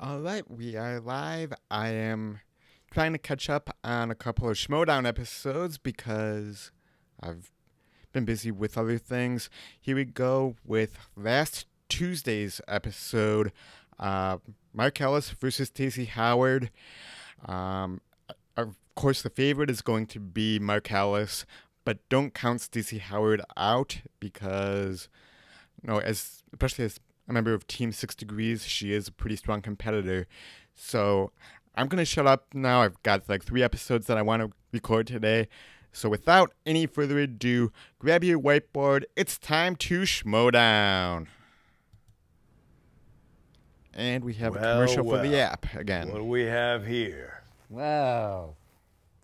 All right, we are live. I am trying to catch up on a couple of Schmoedown episodes because I've been busy with other things. Here we go with last Tuesday's episode, Mark Ellis versus Stacy Howard. Of course, the favorite is going to be Mark Ellis, but don't count Stacy Howard out because, especially as a member of Team 6 Degrees, she is a pretty strong competitor. So I'm going to shut up now. I've got like 3 episodes that I want to record today. So without any further ado, grab your whiteboard. It's time to Schmoedown. And we have a commercial for the app again. What do we have here? Well,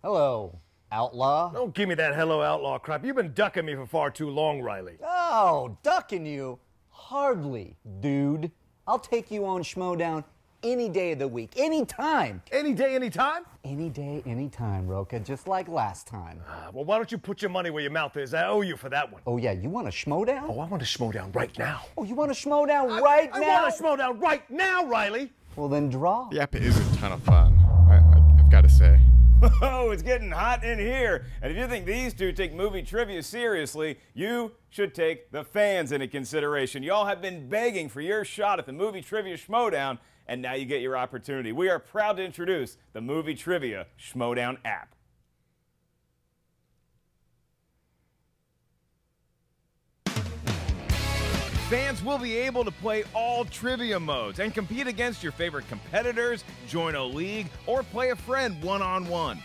hello, outlaw. Don't give me that hello outlaw crap. You've been ducking me for far too long, Riley. Oh, ducking you? Hardly, dude. I'll take you on Schmoedown any day of the week, any time. Any day, any time? Any day, any time, Roka, just like last time. Well, why don't you put your money where your mouth is? I owe you for that one. Oh, yeah, you want a Schmoedown? Oh, I want a Schmoedown right now. Oh, you want a Schmoedown right now? I want a Schmoedown right now, Riley. Well, then draw. The app is a ton of fun, I've got to say. Oh, it's getting hot in here. And if you think these two take movie trivia seriously, you should take the fans into consideration. Y'all have been begging for your shot at the Movie Trivia Schmoedown, and now you get your opportunity. We are proud to introduce the Movie Trivia Schmoedown app. Fans will be able to play all trivia modes and compete against your favorite competitors, join a league, or play a friend one-on-one.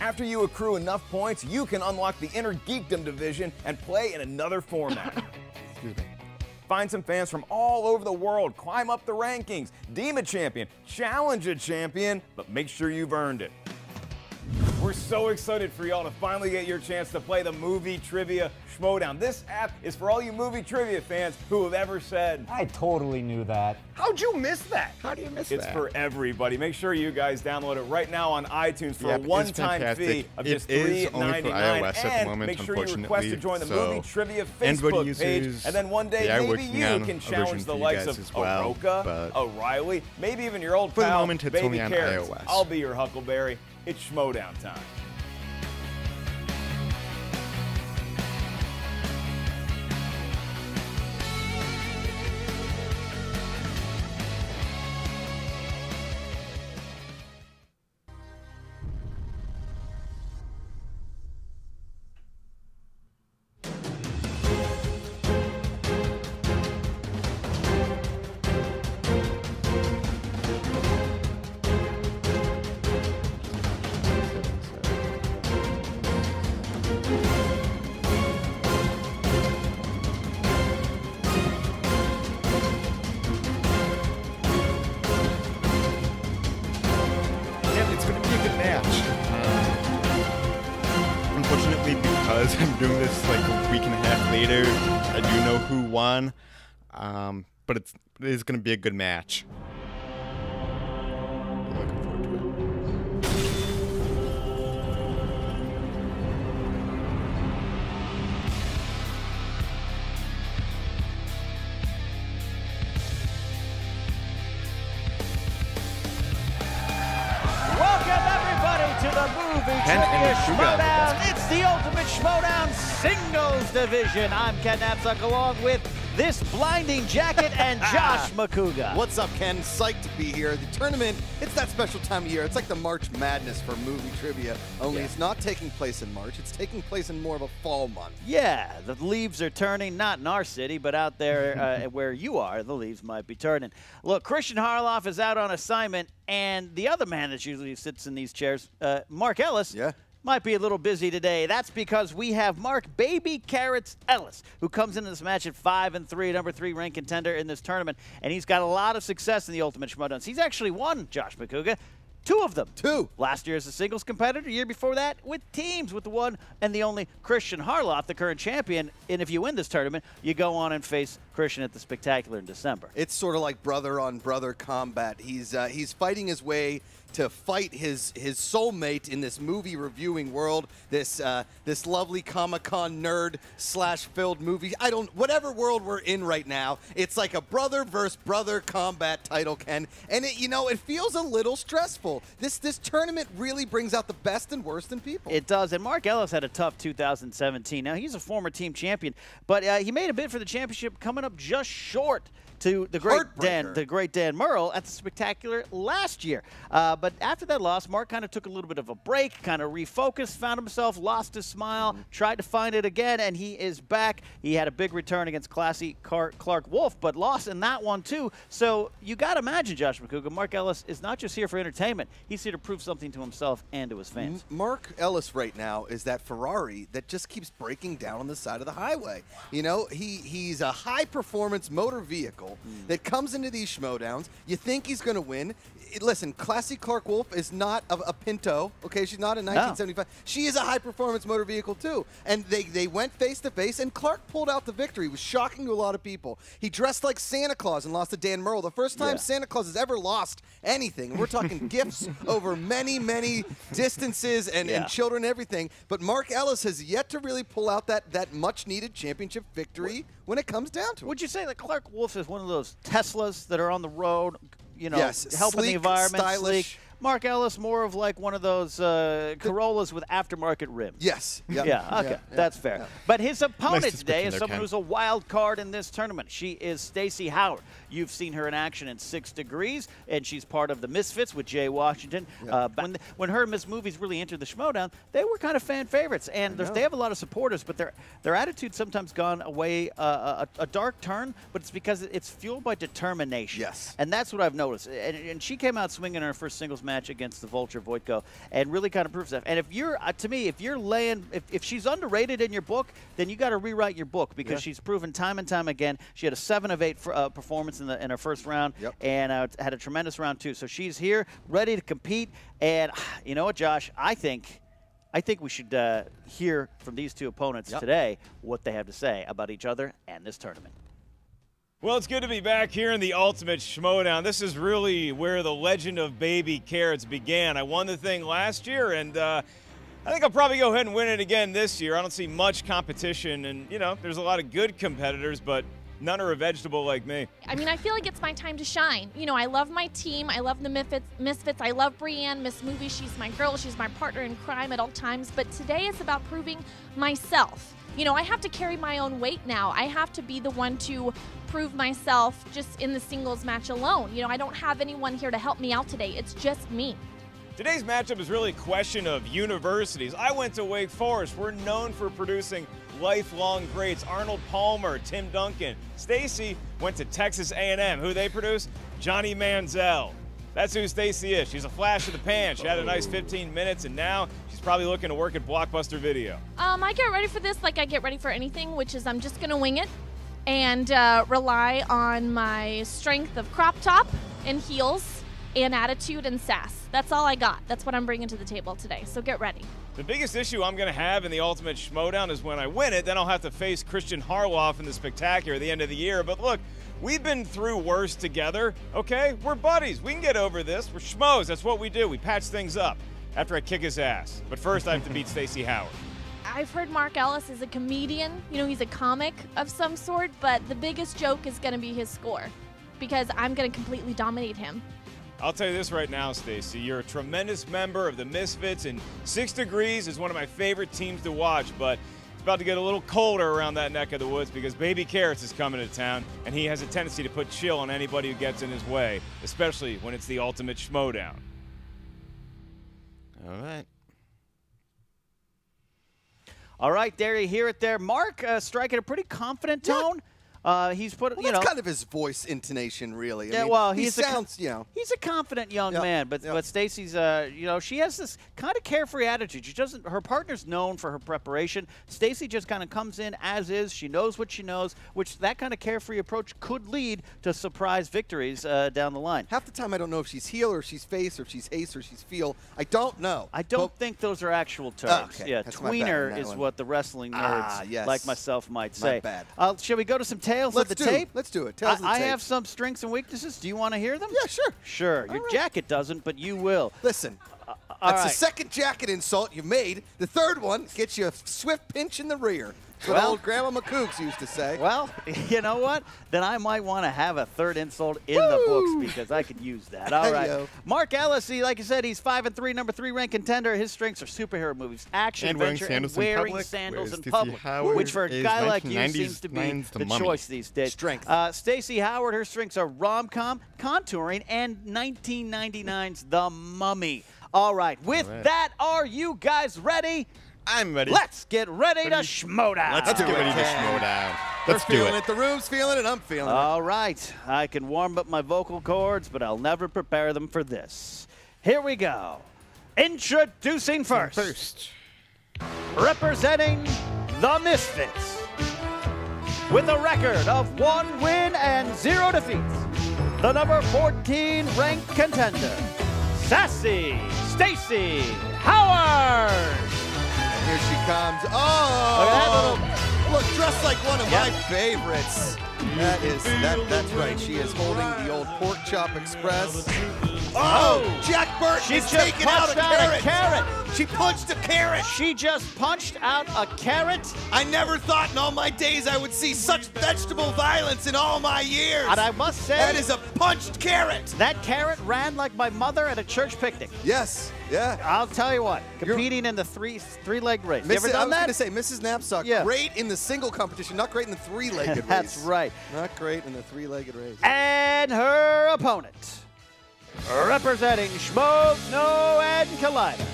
After you accrue enough points, you can unlock the Inner Geekdom division and play in another format. Excuse me. Find some fans from all over the world, climb up the rankings, deem a champion, challenge a champion, but make sure you've earned it. We're so excited for y'all to finally get your chance to play the Movie Trivia Schmoedown. This app is for all you movie trivia fans who have ever said, I totally knew that. How'd you miss that? How do you miss it's that? for everybody. Make sure you guys download it right now on iTunes for a one-time fee of just $3.99. And make sure you request to join the Movie Trivia Facebook page. And then one day maybe you can challenge the likes of Oroka, O'Reilly, maybe even your old pal, Baby Carrots. I'll be your Huckleberry. It's Schmoedown time. Unfortunately, because I'm doing this like a week and a half later, I do know who won, but it is going to be a good match. Looking forward to it. Welcome everybody to the Movie Trivia Schmoedown. It's the Ultimate Schmoedown Singles Division. I'm Ken Napsuck along with this blinding jacket and Josh Makuga. What's up, Ken? Psyched to be here. The tournament, it's that special time of year. It's like the March Madness for movie trivia, only it's not taking place in March. It's taking place in more of a fall month. Yeah, the leaves are turning, not in our city, but out there where you are, the leaves might be turning. Look, Christian Harloff is out on assignment, and the other man that usually sits in these chairs, Mark Ellis, might be a little busy today. That's because we have Mark Baby Carrots Ellis, who comes into this match at 5-3, number 3 ranked contender in this tournament, and he's got a lot of success in the Ultimate Schmoedown. He's actually won, Josh Makuga, 2 of them. 2. Last year as a singles competitor, year before that with teams, with the one and the only Christian Harloff, the current champion. And if you win this tournament, you go on and face Christian at the Spectacular in December. It's sort of like brother-on-brother combat. He's fighting his way to fight his soulmate in this movie reviewing world, this lovely Comic-Con nerd / filled movie. Whatever world we're in right now, it's like a brother versus brother combat title, Ken. And it feels a little stressful. This tournament really brings out the best and worst in people. It does. And Mark Ellis had a tough 2017. Now, he's a former team champion, but he made a bid for the championship, coming up just short to the great Dan Murrell at the Spectacular last year. But after that loss, Mark kind of took a little bit of a break, kind of refocused, found himself, lost his smile, tried to find it again, and he is back. He had a big return against classy Clark Wolf, but lost in that one too. So you got to imagine, Josh McCouga, Mark Ellis is not just here for entertainment. He's here to prove something to himself and to his fans. Mark Ellis right now is that Ferrari that just keeps breaking down on the side of the highway. He's a high-performance motor vehicle that comes into these Schmoedowns. You think he's going to win. Listen, classy Clark Wolf is not a Pinto, okay? She's not a 1975. No. She is a high-performance motor vehicle, too. And they went face-to-face, and Clark pulled out the victory. It was shocking to a lot of people. He dressed like Santa Claus and lost to Dan Murrell. The first time Santa Claus has ever lost anything. We're talking gifts over many, many distances and children and everything. But Mark Ellis has yet to really pull out that much-needed championship victory when it comes down to it. Would you say that Clark Wolf is one of those Teslas that are on the road, yes, helping sleek, the environment, stylish. sleek? Mark Ellis, more of like one of those Corollas with aftermarket rims. Yes. Yep. Yeah, okay, that's fair. Yeah. But his opponent today is someone who's a wild card in this tournament. She is Stacy Howard. You've seen her in action in 6 Degrees, and she's part of the Misfits with Jay Washington. Yep. When her and Miss Movies really entered the Schmoedown, they were kind of fan favorites, and they have a lot of supporters, but their attitude sometimes gone away a dark turn, but it's because it's fueled by determination. Yes. And that's what I've noticed. And she came out swinging in her first singles match against the Vulture Voitko, and really kind of proves that. And if you're, to me, if she's underrated in your book, then you got to rewrite your book, because she's proven time and time again. She had a 7 of 8 performance in her first round, and had a tremendous round 2. So she's here, ready to compete. And you know what, Josh? I think we should hear from these two opponents today what they have to say about each other and this tournament. Well, it's good to be back here in the Ultimate Schmoedown. This is really where the legend of Baby Carrots began. I won the thing last year, and I think I'll probably go ahead and win it again this year. I don't see much competition, and, there's a lot of good competitors, but none are a vegetable like me. I mean, I feel like it's my time to shine. I love my team. I love the Misfits. I love Brienne, Miss Movie. She's my girl. She's my partner in crime at all times. But today is about proving myself. I have to carry my own weight now. I have to be the one to prove myself just in the singles match alone. I don't have anyone here to help me out today. It's just me. Today's matchup is really a question of universities. I went to Wake Forest. We're known for producing lifelong greats. Arnold Palmer, Tim Duncan. Stacy went to Texas A&M. Who they produce? Johnny Manziel. That's who Stacy is. She's a flash in the pan. She had a nice 15 minutes, and now she's probably looking to work at Blockbuster Video. I get ready for this like I get ready for anything, which is I'm just going to wing it and rely on my strength of crop top and heels and attitude and sass. That's all I got. That's what I'm bringing to the table today, so get ready. The biggest issue I'm going to have in the Ultimate Schmoedown is when I win it, then I'll have to face Christian Harloff in the Spectacular at the end of the year. But look, we've been through worse together, okay? We're buddies. We can get over this. We're schmoes. That's what we do. We patch things up after I kick his ass. But first, I have to beat Stacy Howard. I've heard Mark Ellis is a comedian. He's a comic of some sort, but the biggest joke is going to be his score, because I'm going to completely dominate him. I'll tell you this right now, Stacy. You're a tremendous member of the Misfits, and 6 Degrees is one of my favorite teams to watch, but it's about to get a little colder around that neck of the woods because Baby Carrots is coming to town, and he has a tendency to put chill on anybody who gets in his way, especially when it's the Ultimate Schmoedown. All right, there you hear it there. Mark striking a pretty confident tone. He's put, that's kind of his voice intonation, really. I mean, he sounds, he's a confident young man, but Stacy's, she has this kind of carefree attitude. She doesn't. Her partner's known for her preparation. Stacy just kind of comes in as is. She knows what she knows, which that kind of carefree approach could lead to surprise victories down the line. Half the time, I don't know if she's heel or she's face or she's ace or she's feel. I don't know. I don't think those are actual terms. Yeah, tweener is what the wrestling nerds like myself might say. My bad. Shall we go to some tags? Tales of the Tape? Let's do it. Tales of the Tape. I have some strengths and weaknesses. Do you want to hear them? Yeah, sure. Sure. Your jacket doesn't, but you will. Listen, that's the second jacket insult you've made. The third one gets you a swift pinch in the rear. That's what old Grandma McCooks used to say. Well, you know what? Then I might want to have a third insult in the books because I could use that. All right. Mark Ellis, like I said, he's 5-3, number 3 ranked contender. His strengths are superhero movies, action, adventure, and wearing sandals in public, which for a guy like you seems to be the choice these days. Strength. Stacey Howard, her strengths are rom-com, contouring, and 1999's The Mummy. All right. With that, are you guys ready? I'm ready. Let's get ready to Schmoedown. Let's get ready to Schmoedown. Let's do it. The room's feeling it. I'm feeling it. All right. I can warm up my vocal cords, but I'll never prepare them for this. Here we go. Introducing first. Representing the Misfits. With a record of 1 win and 0 defeats. The number 14 ranked contender. Sassy Stacy Howard. Here she comes. Oh! Look, dressed like one of my favorites. That's right. She is holding the old Pork Chop Express. Oh! Jack Burton is taking out a carrot. She punched a carrot. She just punched out a carrot. I never thought in all my days I would see such vegetable violence in all my years. And I must say, that is a punched carrot. That carrot ran like my mother at a church picnic. Yes. Yeah. I'll tell you what, competing in the three-leg race. You ever done that? I was going to say, Mrs. Knapsack, great in the single competition, not great in the three-legged race. That's right. Not great in the three-legged race. And her opponent, representing Schmo, Snow, and Collider.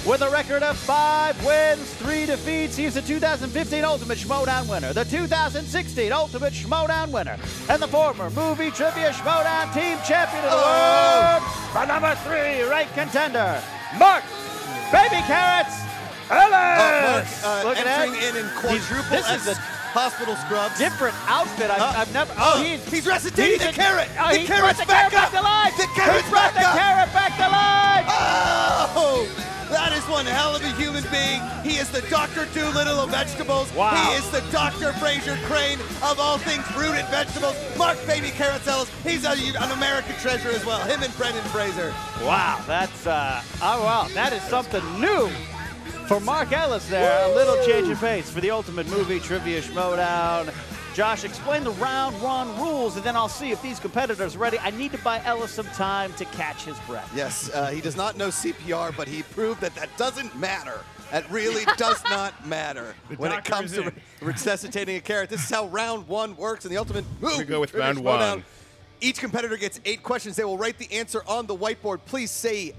With a record of 5 wins, 3 defeats, he's the 2015 Ultimate Schmoedown winner, the 2016 Ultimate Schmoedown winner, and the former Movie Trivia Schmoedown Team Champion of the world, the number 3 ranked contender, Mark Baby Carrots Ellis. Mark entering in quadruple S hospital scrubs. Different outfit. I've never. He's recitating the carrot. The carrot's back up. The carrot's back up. The carrot back to life. Oh! That is one hell of a human being. He is the Dr. Doolittle of vegetables. Wow. He is the Dr. Fraser Crane of all things rooted vegetables. Mark Baby Carrots Ellis, he's an American treasure as well. Him and Brendan Fraser. Wow, that's, that is something new for Mark Ellis there. A little change of pace for the Ultimate Movie Trivia Schmoedown. Josh, explain the round 1 rules, and then I'll see if these competitors are ready. I need to buy Ellis some time to catch his breath. Yes, he does not know CPR, but he proved that doesn't matter. That really does not matter when it comes to resuscitating a carrot. This is how round 1 works in the Ultimate Movie. We go with round 1. Each competitor gets 8 questions. They will write the answer on the whiteboard. Please say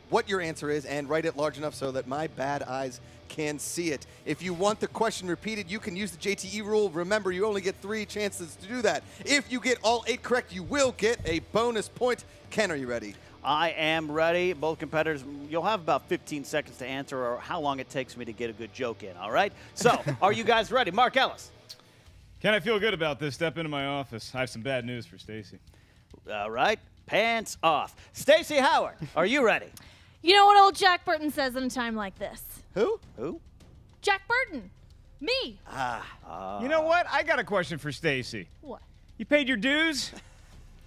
what your answer is and write it large enough so that my bad eyes can see it. If you want the question repeated, you can use the JTE rule. Remember, you only get 3 chances to do that. If you get all 8 correct, you will get a bonus point. Ken, are you ready? I am ready. Both competitors, you'll have about 15 seconds to answer or how long it takes me to get a good joke in, all right? So, are you guys ready? Mark Ellis. Can I feel good about this? Step into my office. I have some bad news for Stacy. All right. Pants off. Stacy Howard, are you ready? You know what old Jack Burton says in a time like this? Who? Jack Burton. Me. You know what? I got a question for Stacy. What? You paid your dues?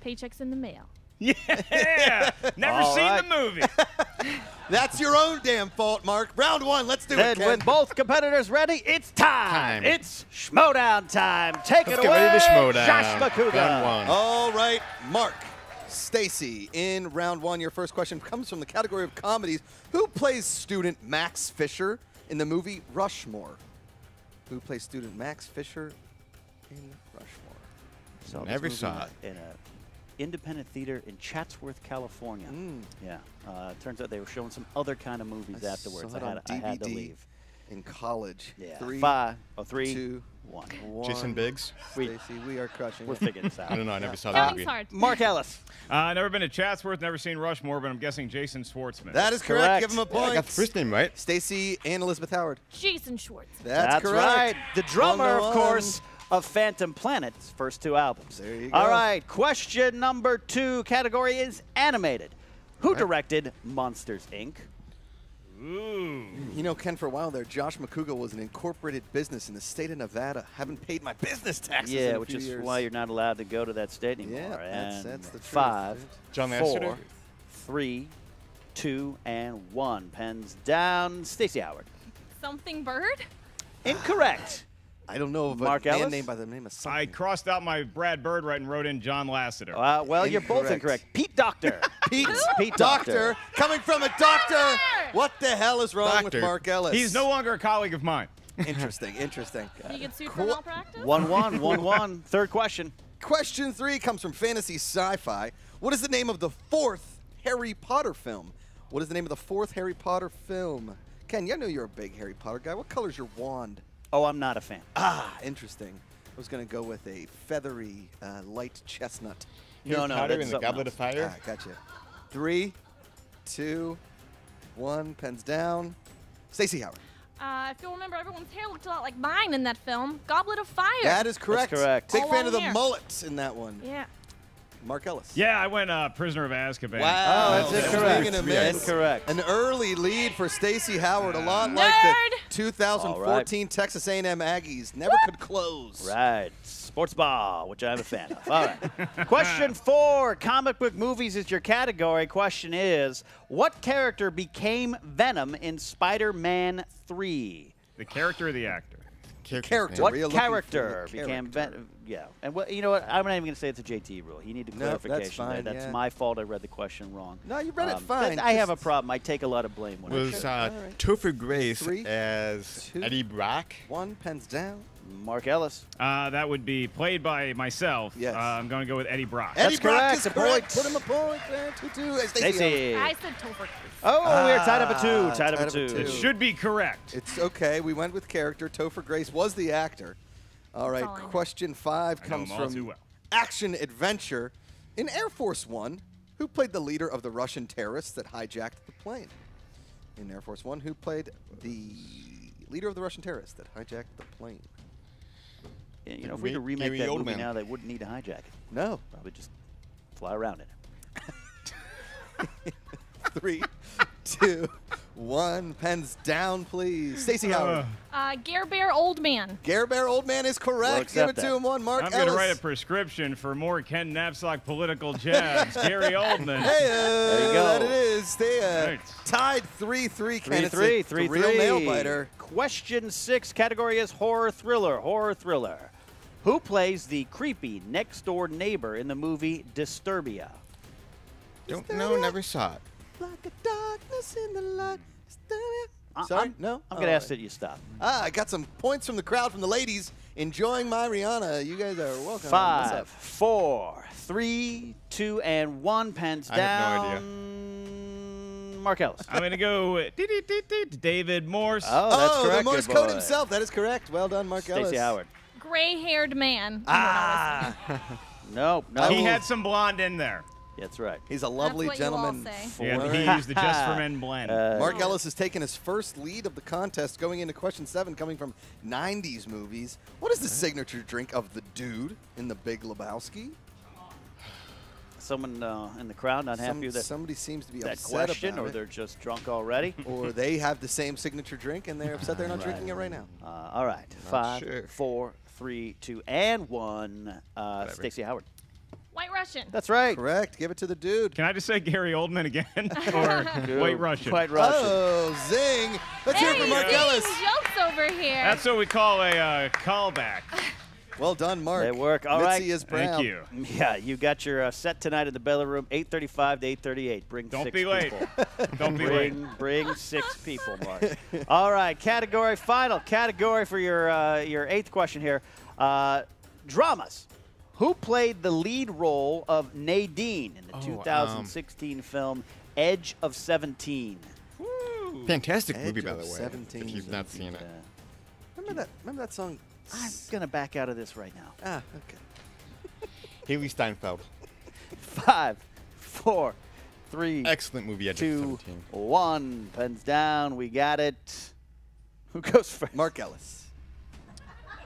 Paycheck's in the mail. Yeah. Never seen the movie. That's your own damn fault, Mark. Round 1, let's do it, Ken. With both competitors ready, it's time. It's Schmoedown time. Take it away, get ready to Schmoedown. Josh McCouga. Round 1. All right, Mark. Stacy, in round 1, your first question comes from the category of comedies. Who plays student Max Fisher in the movie Rushmore? Who plays student Max Fisher in Rushmore? Never saw it. In an independent theater in Chatsworth, California. Yeah. Turns out they were showing some other kind of movies afterwards. I had to leave. In college. Yeah. 3, 2, 1. Jason Biggs. Stacy, we are crushing We're it. figuring this out. I don't know. I never saw the movie. Hard. Mark Ellis. Never been to Chatsworth, never seen Rushmore, but I'm guessing Jason Schwartzman. That is correct. Give him a I point. got the first name right. Stacy and Elizabeth Howard. Jason Schwartz. That's correct. Right. The drummer, of 1-1. course, of Phantom Planet's first 2 albums. There you go. All right. Question number 2. Category is animated. Who directed Monsters, Inc.? Ooh. You know, Ken, for a while there, Josh McCougal was an incorporated business in the state of Nevada. Haven't paid my business taxes in a which few is years. why you're not allowed to go to that state anymore. Yeah, that's the truth. 5, John 4, 3, 2, and 1. Pens down. Stacy Howard. Something bird? Incorrect. I don't know of Mark a man Ellis? named by the name of something. I crossed out my Brad Bird and wrote in John Lasseter. Well, you're both incorrect. Pete Doctor. Pete Pete Doctor. Coming from a doctor. What the hell is wrong with Mark Ellis? He's no longer a colleague of mine. Interesting, interesting. You get sued for malpractice? 1-1, 1-1. Third question. Question 3 comes from Fantasy Sci-Fi. What is the name of the 4th Harry Potter film? What is the name of the 4th Harry Potter film? Ken, I know you're a big Harry Potter guy. What color's your wand? Oh, I'm not a fan. Ah, interesting. I was going to go with a feathery, light chestnut. No, Powder that's in the Goblet of Fire. Ah, gotcha. 3, 2, 1. Pens down. Stacy Howard. If you'll remember, everyone's hair looked a lot like mine in that film. Goblet of Fire. That is correct. That's correct. Big All fan long of the hair. mullets in that one. Yeah. Mark Ellis. Yeah, I went Prisoner of Azkaban. Wow, that's incorrect. swinging and a miss. Incorrect. An early lead for Stacy Howard, a lot like the 2014 Texas A&M Aggies. Never could close. Right. Sports ball, which I'm a fan of. All right. Question 4. Comic book movies is your category. Question is, what character became Venom in Spider-Man 3? The character or the actor? Character. What We're looking for character the became character. Venom? Yeah. And you know what? I'm not even going to say it's a JT rule. You need a No, that's clarification there. fine, That's yeah. my fault. I read the question wrong. No, you read it fine. I have a Just- problem. I take a lot of blame when I Was should. Topher Grace 3, as 2, Eddie Brock? 1. Pens down. Mark Ellis. That would be played by myself. Yes. I'm going to go with Eddie Brock. Eddie Brock correct. is A correct. point. Put him a point. 2-2. Hey, Stacy. I said Topher Grace. Oh, we're tied up at 2. Tied tied up up at at 2. two. It should be correct. It's okay. We went with character. Topher Grace was the actor. All right. all I know. Question 5 I know comes him all too from well. Action Adventure. In Air Force One, who played the leader of the Russian terrorists that hijacked the plane? In Air Force One, who played the leader of the Russian terrorists that hijacked the plane? You know, if we could remake Gary that movie Oldman. now, they wouldn't need to hijack it. No. Probably just fly around in it. 3, 2, 1. Pens down, please. Stacy Howard. Gare Bear Old Man. Gare Bear Old Man is We'll correct. Give it accept to that. him. 1. Mark I'm Ellis. going to write a prescription for more Ken Knapsack political jabs. Gary Oldman. Hey, There you go. That it is. Stay Right. tied 3-3. Ken. It's 3-3. a 3-3. real nail biter. Question 6. Category is horror thriller. Horror thriller. Who plays the creepy next-door neighbor in the movie Disturbia? Don't know, never saw it. Like a darkness in the light. I- Sorry? I'm- No? I'm going to All ask right. that you stop. I got some points from the crowd, from the ladies, enjoying my Rihanna. You guys are welcome. What's 5, up? 4, 3, 2, and 1. Pens I have no down. Mark Ellis. I'm going to go with David Morse. Oh, that's correct. the Morse good code boy. himself. That is correct. Well done, Mark Ellis. Stacey Howard. Gray-haired man. Ah. No. He will- had some blonde in there. That's right. He's a lovely That's what you all gentleman. say. Yeah, he used the Just for Men blend. Mark Ellis has taken his first lead of the contest going into question 7, coming from 90s movies. What is the signature drink of the dude in The Big Lebowski? Someone in the crowd not happy with Somebody seems to be that upset question, about or it. they're just drunk already? Or they have the same signature drink and they're upset they're not drinking it right now. All right. 5, sure. 4, 3, 2, and 1. Stacey Howard. White Russian. That's right. Correct. Give it to the dude. Can I just say Gary Oldman again? Or White Russian? White Russian. Oh, zing. Let's hear it for Mark Hey, Ellis. jokes over here. That's what we call a callback. Well done, Mark. They work. All Mitzi right. is proud. Thank you. Yeah, you got your set tonight in the Bella Room, 8:35 to 8:38. Bring Don't 6 be late. people. Don't be late. Bring 6 people, Mark. All right, final category for your 8th question here. Dramas. Who played the lead role of Nadine in the 2016 film Edge of 17? Fantastic Edge movie, by of the way. 17. If you've not seen it. Remember that song? I'm going to back out of this right now. Ah, okay. Haley Steinfeld. 5, 4, 3, Excellent movie, Edge of 2, 17. 1. Pens down. We got it. Who goes first? Mark Ellis.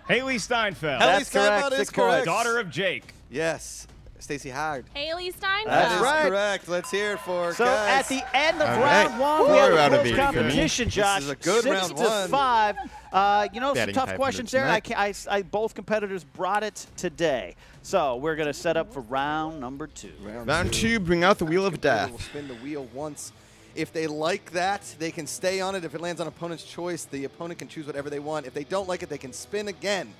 Haley Steinfeld. Haley That's correct. Steinfeld is 6 points. correct. Daughter of Jake. Yes. Stacy Howard. Haley Steinfeld. That is correct. Let's hear it for So guys. at the end of round one, we have a close competition, Josh. This is a good 6 to 5. You know, some tough questions there. I both competitors brought it today. So we're going to set up for round number 2. Round 2, bring out the Wheel of Death. We'll spin the wheel once. If they like that, they can stay on it. If it lands on opponent's choice, the opponent can choose whatever they want. If they don't like it, they can spin again.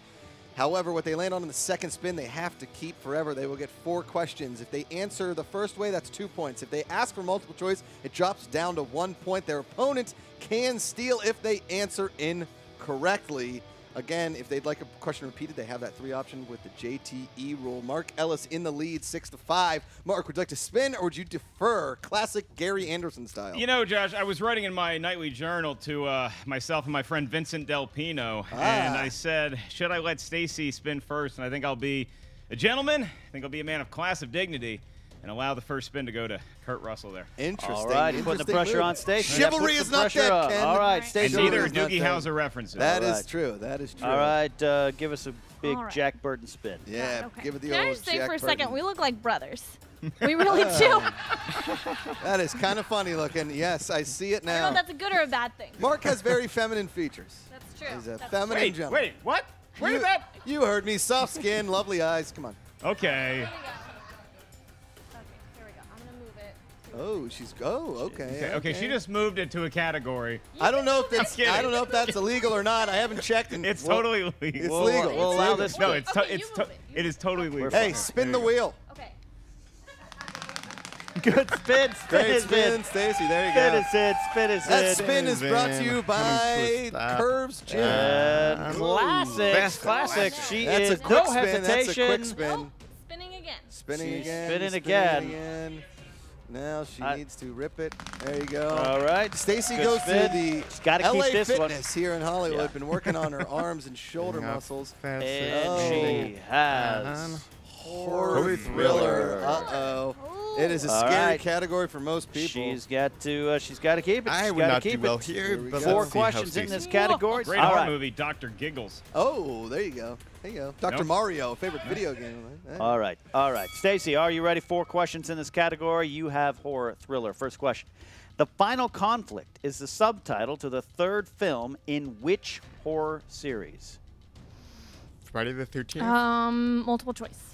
However, what they land on in the second spin, they have to keep forever. They will get 4 questions. If they answer the first way, that's 2 points. If they ask for multiple choice, it drops down to 1 point. Their opponent can steal if they answer incorrectly. Again, if they'd like a question repeated, they have that 3 option with the JTE rule. Mark Ellis in the lead, 6 to 5. Mark, would you like to spin or would you defer? Classic Gary Anderson style. You know, Josh, I was writing in my nightly journal to myself and my friend Vincent Del Pino, and I said, should I let Stacy spin first? And I think I'll be a gentleman. I think I'll be a man of class, of dignity, and allow the first spin to go to Kurt Russell there. Interesting. All right, you're putting the pressure on Stacy. Chivalry is not dead, Ken. All right, Stacy. And neither are Doogie Howser references. That is true. That is true. All right, give us a big Jack Burton spin. Yeah, Okay. give it the Can old I just say Jack for a Burton. second, we look like brothers. We really do. That is kind of funny looking. Yes, I see it I don't know now. if that's a good or a bad thing. Mark has very feminine features. That's true. He's a That's feminine gentleman. Wait, what? Where did that? You heard me. Soft skin, lovely eyes. Come on. Okay. Okay, here we go. I'm going to move it. Oh, she's. Oh, okay. Okay, she just moved it to a category. I don't know if that's. kidding. I don't know if that's illegal or not. I haven't checked. It's totally legal. It's legal. We'll allow this. No, Okay, you move it is totally legal. Hey, spin the wheel. Okay. Good spin. Great spin, Stacy. There you go. Spin is it. Spin is That it. spin is brought to you by Curves Gym. Classics. Classics. She That's a is quick no spin. hesitation. That's a quick spin. Oh, spinning again. Spinning She's again. spinning again. Now she needs to rip it. There you go. All right. Stacy Good goes spin. to the She's gotta LA keep this one. Fitness here in Hollywood. Been working on her arms and shoulder Bring out muscles. And Oh. she has Horror thriller. Uh-oh. It is a All scary right. category for most people. She's got to keep it. I She's would gotta not do keep well it. here, but 4 let's see how questions in this Stacy- category. Great All horror right. movie, Dr. Giggles. Oh, there you go. There you go. Dr. Nope. Mario, favorite video game. All right. All right. Stacy, are you ready? 4 questions in this category. You have horror thriller. First question. The Final Conflict is the subtitle to the 3rd film in which horror series? Friday the 13th. Multiple choice.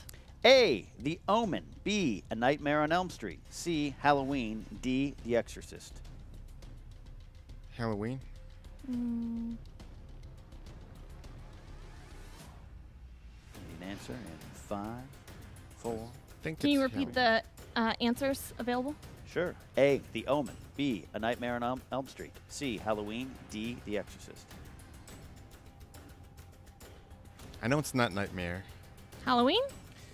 A, The Omen. B, A Nightmare on Elm Street. C, Halloween. D, The Exorcist. Halloween. Need an answer in 5, 4. Can you repeat the answers available? Sure. A, The Omen. B, A Nightmare on Elm Street. C, Halloween. D, The Exorcist. I know it's not Nightmare. Halloween?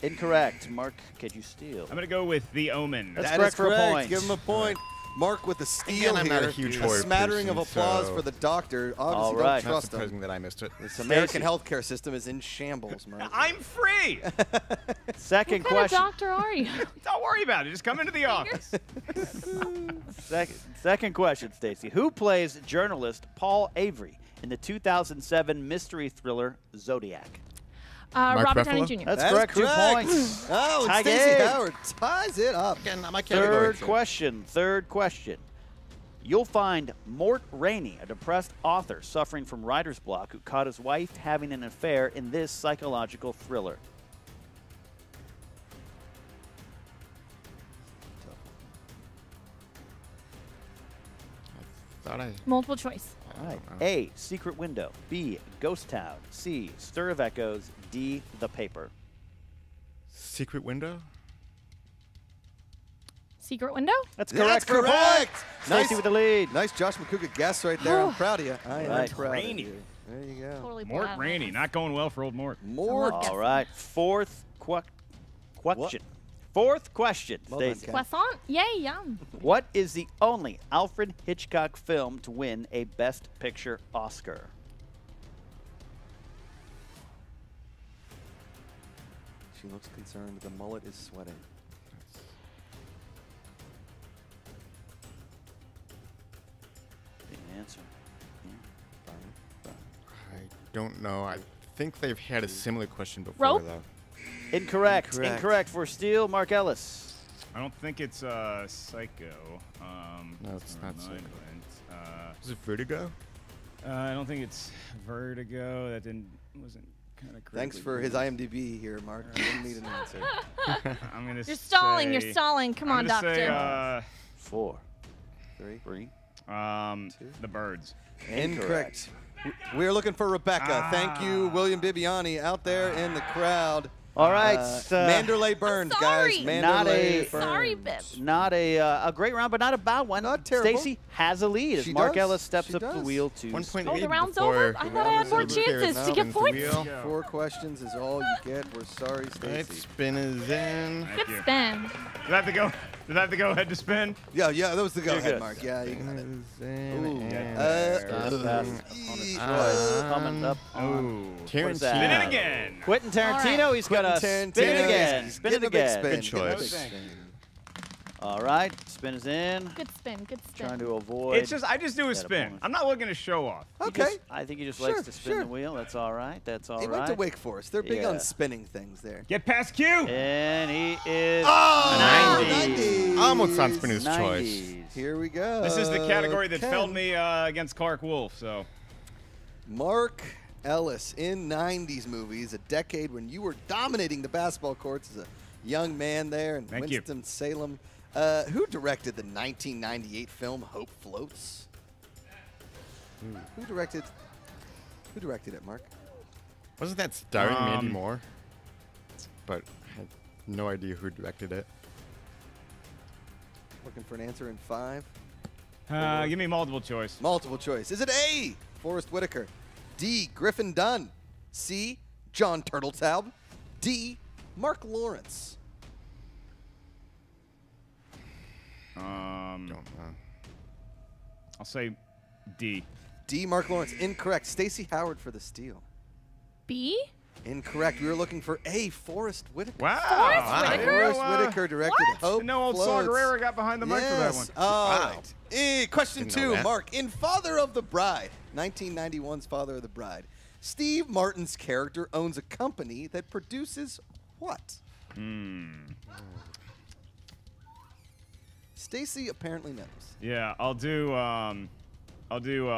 Incorrect. Mark, could you steal? I'm going to go with The Omen. That's That correct is for a correct. point. Give him a point. Mark with the steal Again, I'm here. not a huge horror smattering of person, applause so- for the doctor. Obviously, All don't right. Not trust him. surprising that I missed it. This American healthcare system is in shambles, Mark. I'm free. Second What kind of question. doctor are you? Don't worry about it. Just come into the office. Second question, Stacy. Who plays journalist Paul Avery in the 2007 mystery thriller Zodiac? Robert Downey Ruffalo? Jr. That's That is correct. 2 points. Oh, Tie and Stacy game. Howard ties it up. Again, not my category. Third question. Third question. You'll find Mort Rainey, a depressed author suffering from writer's block who caught his wife having an affair in this psychological thriller. Thought I. Multiple choice. All right. A, Secret Window. B, Ghost Town. C, Stir of Echoes. D, The Paper. Secret Window? Secret Window? That's That's correct. for a point. correct. Stacy with the lead. Nice Josh McCouga guess right there. I'm proud of you. I am Right. proud Rainey. of you. There you go. Totally pulled Mort out of my Rainey. ass. Not going well for old Mort. More. All right. Fourth question. Fourth question, Well done, Stacy. Ken. Croissant? Yay, yum. What is the only Alfred Hitchcock film to win a Best Picture Oscar? She looks concerned. The mullet is sweating. Need an answer. I don't know. I think they've had a similar question before, Rope? though. Incorrect. Incorrect for Steele. Mark Ellis. I don't think it's Psycho. No, it's not Psycho. Is it Vertigo? I don't think it's Vertigo. That wasn't kind of crazy. Thanks for his IMDb here, Mark. You didn't need an answer. I'm gonna You're stalling. You're stalling. Come on, Doctor. Say, 4, 3, 3. 2. The Birds. Incorrect. We're looking for Rebecca. Thank you, William Bibiani, out there in the crowd. All right, Manderley Burned, guys. Manderley Burned. Sorry, Bip. Not a great round, but not a bad one. Not terrible. Stacy has a lead as Mark Ellis steps up the wheel to 1 point Oh, lead the round's before over? I thought I had more chances to get points. 4 questions is all you get. We're sorry, Right, Stacy. spin is in. Good spin. Did I have to go? Did I have to go ahead to spin? Yeah, that was the go ahead, good. Mark. Yeah, you got it. Is in. Coming up. Tarantino. Spin it again. Quentin Tarantino. He's got to spin it again. Spin it again. Good choice. All right, spin is in. Good spin. Good spin. Trying to avoid. I just do a spin. opponent. I'm not looking to show off. Okay. I think he just Sure, likes to spin sure. the wheel. That's all right. That's all He right. went to Wake Forest. They're big Yeah. on spinning things there. Get past Q. And he is 90. Almost on spinner's 90s. choice. Here we go. This is the category that Ken. felled me against Clark Wolf. So Mark Ellis in 90s movies, a decade when you were dominating the basketball courts as a young man there in Thank you. Winston-Salem. Who directed the 1998 film Hope Floats? Who directed it, Mark? Wasn't that starring Mandy Moore? But I had no idea who directed it. Looking for an answer in 5. give me multiple choice. Multiple choice. Is it A, Forrest Whitaker, D, Griffin Dunn, C, John Turtletaub, D, Mark Lawrence? Don't know. I'll say D. D, Mark Lawrence. Incorrect. Stacy Howard for the steal. B? Incorrect. We were looking for A, Forrest Whitaker. Wow. Forrest Whitaker? Forrest Whitaker directed Hope Didn't know old Saw Floats. Gerrera got behind the mic for that one. All right. Question Didn't know 2, that. Mark. In Father of the Bride, 1991's Father of the Bride, Steve Martin's character owns a company that produces what? Stacy apparently knows. Yeah, I'll do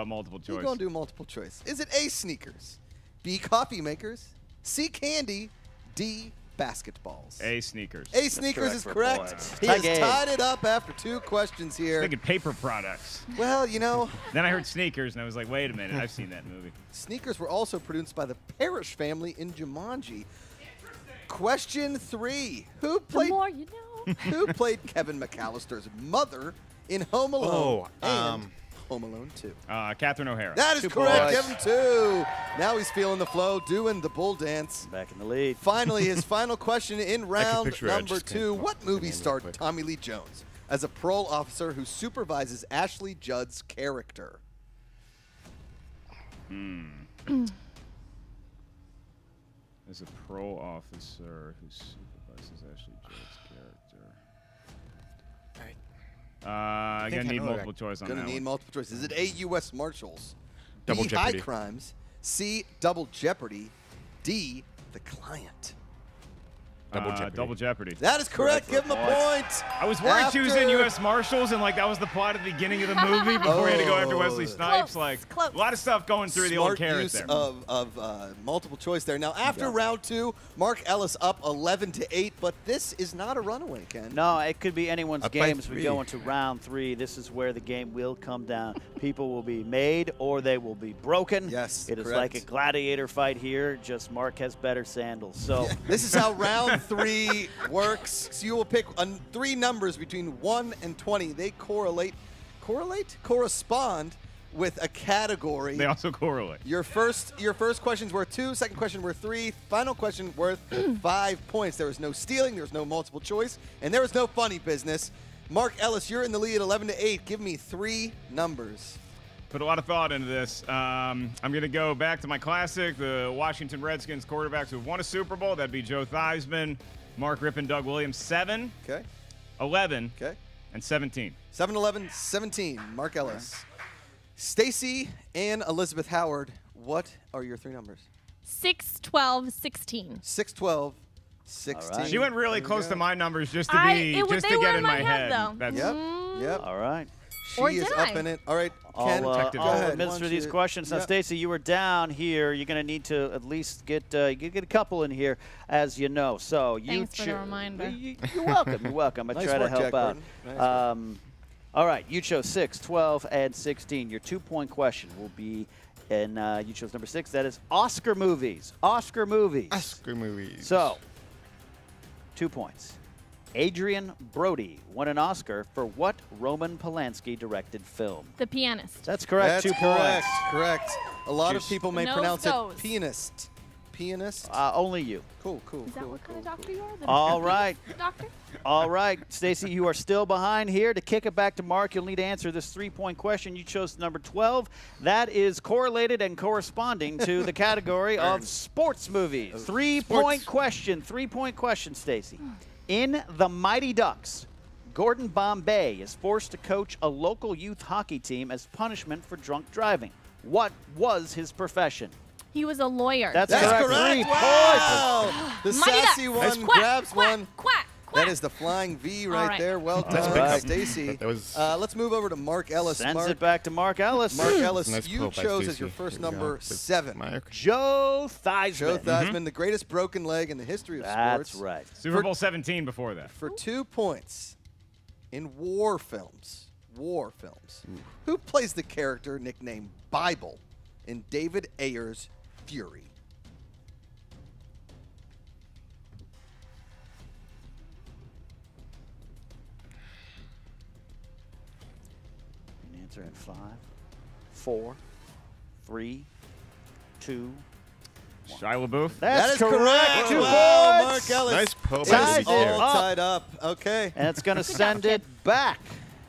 multiple choice. We're going to do multiple choice. Is it A, sneakers, B, coffee makers, C, candy, D, basketballs? A, sneakers. A, sneakers is correct. He Tie has game. tied it up after 2 questions here. Thinking paper products. Well, you know, Then I heard sneakers, and I was like, wait a minute, I've seen that movie. sneakers were also produced by the Parrish family in Jumanji. Question 3. Who The played more you know. Who played Kevin McAllister's mother in Home Alone and Oh, Home Alone 2? Catherine O'Hara. That is Two correct. points. Give him 2. Now he's feeling the flow, doing the bull dance. Back in the lead. Finally, his final question in round picture it, I number just can't 2. come up What with movie the name real starred quick. Tommy Lee Jones as a parole officer who supervises Ashley Judd's character? As a pro officer who supervises Ashley Judd's character. I'm think gonna I need know multiple that. choice on Gonna that need one. multiple choice. Is it A, U.S. Marshals, Double B, Jeopardy. High Crimes, C, Double Jeopardy, D, The Client? Double Jeopardy. That is correct. Give him a point. I was worried she was in After- U.S. Marshals, and like that was the plot at the beginning of the movie before he had to go after Wesley Snipes. Close, Like close. a lot of stuff going through the old Smart carrots use there. of multiple choice there. Now, after round 2, Mark Ellis up 11-8, but this is not a runaway, Ken. No, it could be anyone's Up by game as we 3. go into round 3. This is where the game will come down. People will be made or they will be broken. Yes, It is correct. like a gladiator fight here, just Mark has better sandals. So This is how round 3 works. So you will pick 3 numbers between 1 and 20. They correspond with a category. They also correlate. Your first question's worth 2, second question worth 3, final question worth 5 points. There was no stealing, there was no multiple choice, and there was no funny business. Mark Ellis, you're in the lead 11-8. Give me 3 numbers. Put a lot of thought into this. I'm going to go back to my classic, the Washington Redskins quarterbacks who have won a Super Bowl. That'd be Joe Theismann, Mark Rippon, Doug Williams. 7, Okay. 11, Okay. and 17. 7, 11, 17. Mark Ellis. Stacy and Elizabeth Howard, what are your 3 numbers? 6, 12, 16. 6, 12, 16. Right. She went really close to my numbers just to get in my head. That's yep. All right. She is up in it. All right, Ken, I'll administer these you, questions. Now, Stacy, you were down here. You're going to need to at least get a couple in here, as you know. So thanks for the reminder. You're welcome. You're welcome. I nice try to work, help Jack out. Nice all right, you chose 6, 12, and 16. Your 2-point question will be, and you chose number 6. That is Oscar movies. Oscar movies. Oscar movies. So, 2 points. Adrian Brody won an Oscar for what Roman Polanski directed film? The Pianist. That's correct. That's 2 points. Correct. A lot of people may pronounce it goes. pianist. Pianist? Only you. Cool. Is that what kind of doctor you are? All right. Doctor? All right, Stacy, you are still behind here. To kick it back to Mark, you'll need to answer this 3-point question. You chose number 12. That is correlated and corresponding to the category of sports movies. 3-point question. 3-point question, Stacy. In The Mighty Ducks, Gordon Bombay is forced to coach a local youth hockey team as punishment for drunk driving. What was his profession? He was a lawyer. That's correct. 3 Wow. The sassy one grabs one. Quack. That is the flying V right there. Well done, Stacy. Let's move over to Mark Ellis. Sends it back to Mark Ellis. Mark Ellis, nice you chose as your first number 7. Joe Theismann. Joe Theismann, the greatest broken leg in the history of sports. That's right. Super Bowl 17 before that. For 2 points, in war films, who plays the character nicknamed Bible in David Ayer's Fury? Answer in 5, 4, 3, 2. Shia LaBeouf. That is correct. correct. 2 Wow, points. Mark Ellis. Nice poke. All tied up. Okay. And it's going to send it back.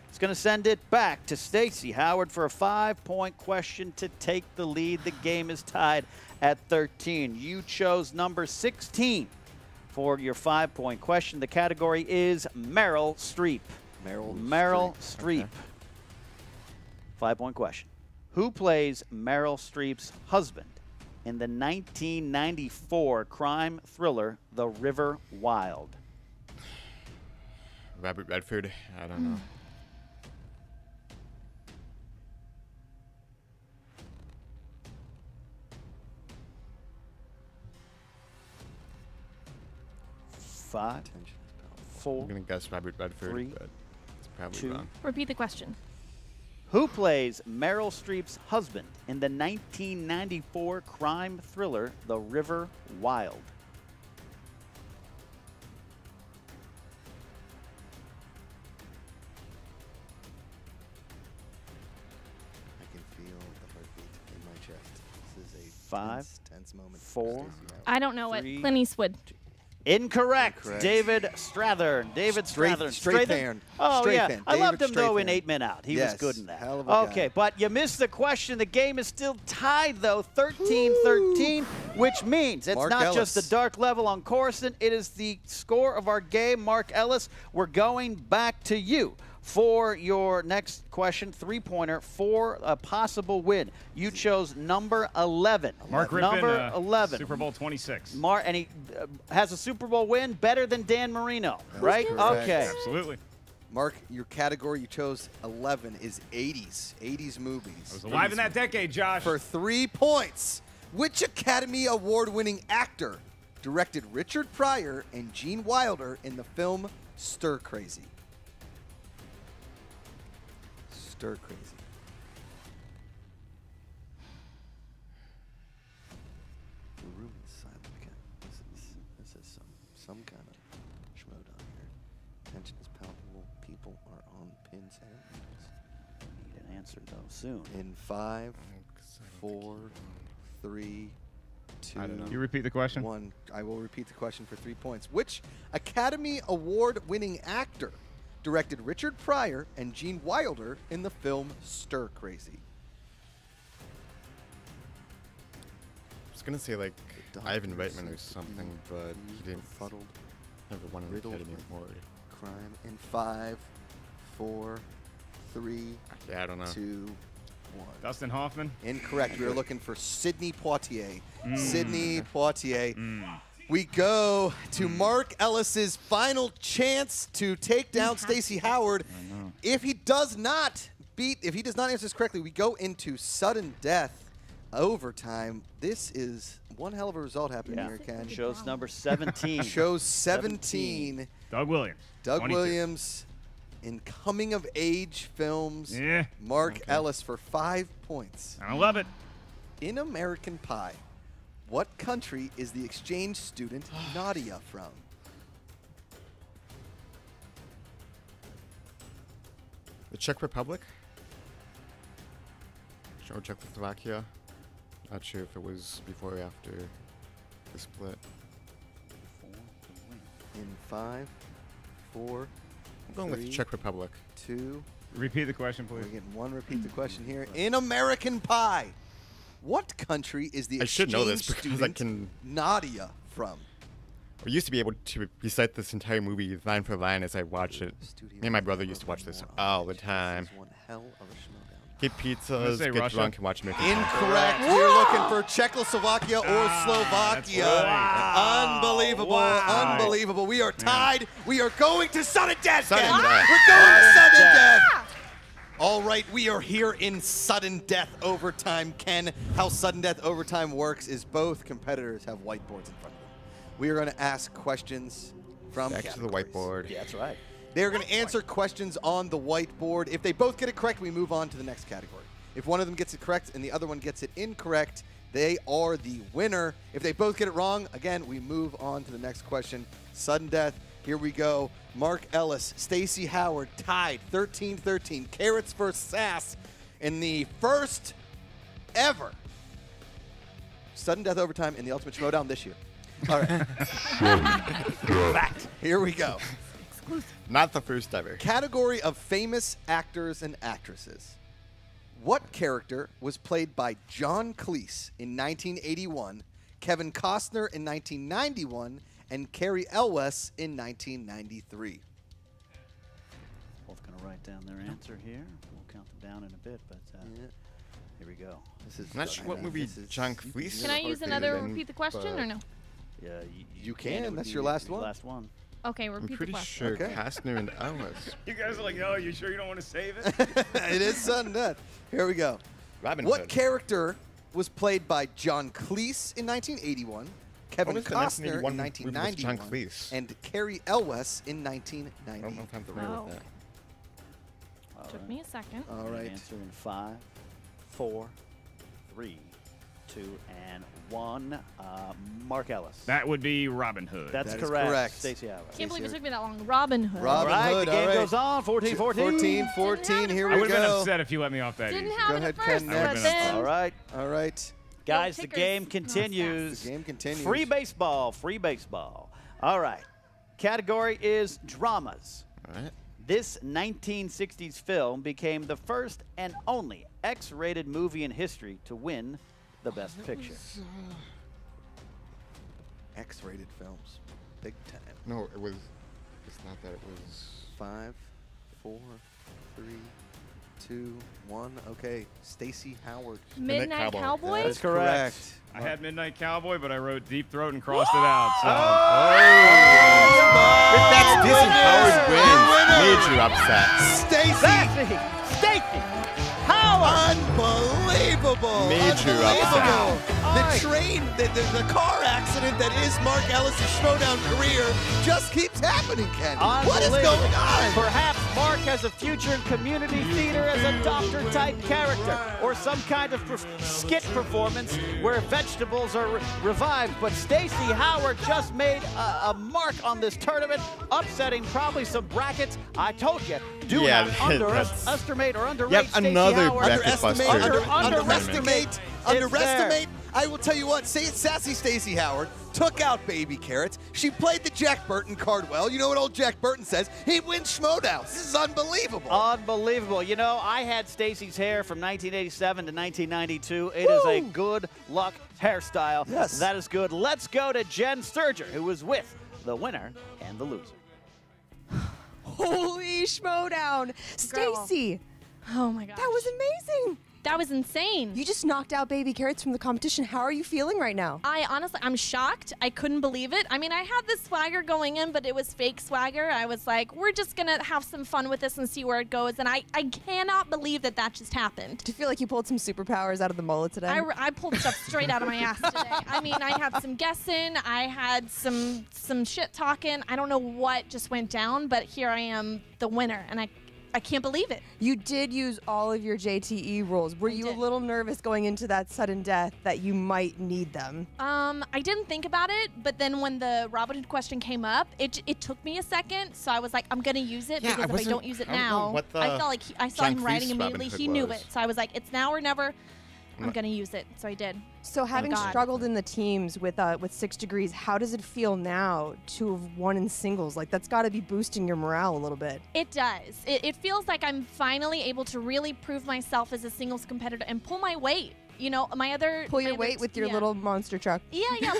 It's going to send it back to Stacy Howard for a 5-point question to take the lead. The game is tied at 13. You chose number 16 for your 5-point question. The category is Meryl Streep. Meryl Streep. 5-point question. Who plays Meryl Streep's husband in the 1994 crime thriller The River Wild? Robert Redford. I don't know. Five, 4. I'm gonna guess Robert Redford, 3, but it's probably 2. wrong. Repeat the question. Who plays Meryl Streep's husband in the 1994 crime thriller The River Wild? I can feel the heartbeat in my chest. This is a 5, tense moment. 4. I don't know 3, it. Clint Eastwood. Incorrect. David Strathern. Straight fan. Oh, Straight yeah. fan. I loved him, David though, in Strathairn. 8 Men Out. He was good in that. Hell of a guy. Okay, but you missed the question. The game is still tied, though, 13-13, which means it's Mark not Ellis. just the dark level on Corson. It is the score of our game. Mark Ellis, we're going back to you for your next question, 3-pointer for a possible win. You chose number 11. Mark Rippon, number 11. Super Bowl 26. And he has a Super Bowl win, better than Dan Marino, right? correct. Okay. Absolutely. Mark, your category you chose 11 is 80s movies. I was alive in that decade, Josh. For 3 points, which Academy Award-winning actor directed Richard Pryor and Gene Wilder in the film Stir Crazy? Stir Crazy. The room is silent again. This is some kind of schmoedown here. Tension is palpable. People are on pins and needles. Need an answer, though, soon. In 5, 4, 3, 2, I don't know. You repeat the question? 1. I will repeat the question for 3 points. Which Academy Award-winning actor directed Richard Pryor and Gene Wilder in the film Stir Crazy? I was gonna say like Ivan Reitman or something, but he didn't. Fuddled. Never won an Academy Award. Crime. In 5, 4, 3, Yeah, I don't know. 2, 1. Dustin Hoffman. Incorrect. We were looking for Sidney Poitier. Sidney Poitier. We go to Mark Ellis's final chance to take down Stacy Howard. If he does not answer this correctly, we go into sudden death overtime. This is one hell of a result happening here, Ken. Shows number 17. Shows 17. Doug Williams. Doug 22. Williams in coming of age films. Yeah. Mark Ellis for 5 points. I love it. In American Pie, what country is the exchange student Nadia from? The Czech Republic? Or Czechoslovakia? Not sure if it was before or after the split. In 5, 4, I'm going with the Czech Republic. 2. Repeat the question, please. We're getting one repeat the question here. In American Pie, what country is the exchange student Nadia from? I used to be able to recite this entire movie line for line as I watch it. Me and my brother used to watch this all the time. One hell of a Schmoedown. Get pizzas, get Russia. drunk, and watch American Pie. Incorrect. We're looking for Czechoslovakia or Slovakia. Right. Unbelievable. Wow. Unbelievable. We are tied. We are going to sudden death. Sudden Ken. death. We're going to sudden death. All right, we are here in sudden death overtime. Ken, how sudden death overtime works is both competitors have whiteboards in front of them. We are going to ask questions from Back to the whiteboard. Yeah, that's right. They're going to answer questions on the whiteboard. If they both get it correct, we move on to the next category. If one of them gets it correct and the other one gets it incorrect, they are the winner. If they both get it wrong, again, we move on to the next question. Sudden death. Here we go. Mark Ellis, Stacy Howard tied 13-13. Carrots versus Sass in the first ever sudden death overtime in the Ultimate Schmoedown this year. All right. Fact. Here we go. Not the first ever. Category of famous actors and actresses. What character was played by John Cleese in 1981, Kevin Costner in 1991, and Carrie Elwes in 1993? Both going to write down their answer here. We'll count them down in a bit, but here we go. I'm not sure what movie John Cleese. Can I use another repeat the question or no? Yeah, you can. That's your last one. Last one. Okay, I'm repeat pretty the sure question. Costner and Ellis. You guys are like, oh, you sure you don't want to save it? It is sudden death. Here we go. Robin What Hood. character was played by John Cleese in 1981, Kevin was the Costner in 1981 movie with John 1991, Cleese? and Carrie Elwes in I don't know 1990? if I'm familiar with that. Took me a second. All right. Answer in 5, 4, 3, 2, and 1. Mark Ellis. That would be Robin Hood. That's That is correct. correct. Stacey Howard. Can't believe it took me that long. Robin Hood. Robin All right, Hood, the game all right. goes on. 14-14. 14-14. Here I we would have been go. upset if you let me off that Didn't easy. have Go it ahead, at first, Ken, but next. then All right. All right. Guys, the tickers. game No, continues. The game continues. Free baseball. Free baseball. All right. Category is dramas. All right. This 1960s film became the first and only X-rated movie in history to win the Best Picture. X-rated films. Big time. No, it was. It's not that. It was. 5, 4, 3, 2, 1. Okay. Stacy Howard. Midnight Cowboy. Cowboy? That is correct. I had Midnight Cowboy, but I wrote Deep Throat and crossed it out. So. If that's Stacy Howard wins, major upset. Stacy! Stacy Howard! Unbelievable! Major Unbelievable! upset. The train, the car accident that is Mark Ellis' Schmoedown career just keeps happening, Ken. What is going on? Perhaps Mark has a future in community theater as a doctor-type character, or some kind of skit performance where vegetables are revived. But Stacy Howard just made a mark on this tournament, upsetting probably some brackets. I told you, do not underestimate or underrate Yep, Stacy another Howard. bracket buster. Underestimate. I will tell you what, sassy Stacy Howard took out Baby Carrots. She played the Jack Burton card well. You know what old Jack Burton says? He wins Schmoedowns. This is unbelievable. Unbelievable. You know, I had Stacy's hair from 1987 to 1992. It is a good luck hairstyle. Yes. That is good. Let's go to Jen Sturger, who was with the winner and the loser. Holy Schmoedown. Stacy, Oh my gosh. that was amazing. That was insane. You just knocked out baby carrots from the competition. How are you feeling right now? I'm shocked. I couldn't believe it. I mean, I had this swagger going in, but it was fake swagger. I was like, we're just going to have some fun with this and see where it goes. And I cannot believe that just happened. Do you feel like you pulled some superpowers out of the mullet today? I pulled stuff straight out of my ass today. I mean, I had some guessing. I had some shit talking. I don't know what just went down, but here I am, the winner. And I can't believe it. You did use all of your JTE rules. Were you a little nervous going into that sudden death that you might need them? I didn't think about it, but then when the Robin Hood question came up, it took me a second, so I was like, I'm going to use it, because if I don't use it now, I felt like I saw him writing immediately. He knew it, so I was like, it's now or never. I'm going to use it, so I did. So having struggled in the teams with 6 Degrees, how does it feel now to have won in singles? Like, that's got to be boosting your morale a little bit. It does. It feels like I'm finally able to really prove myself as a singles competitor and pull my weight. You know, pull your weight with your little monster truck. Yeah,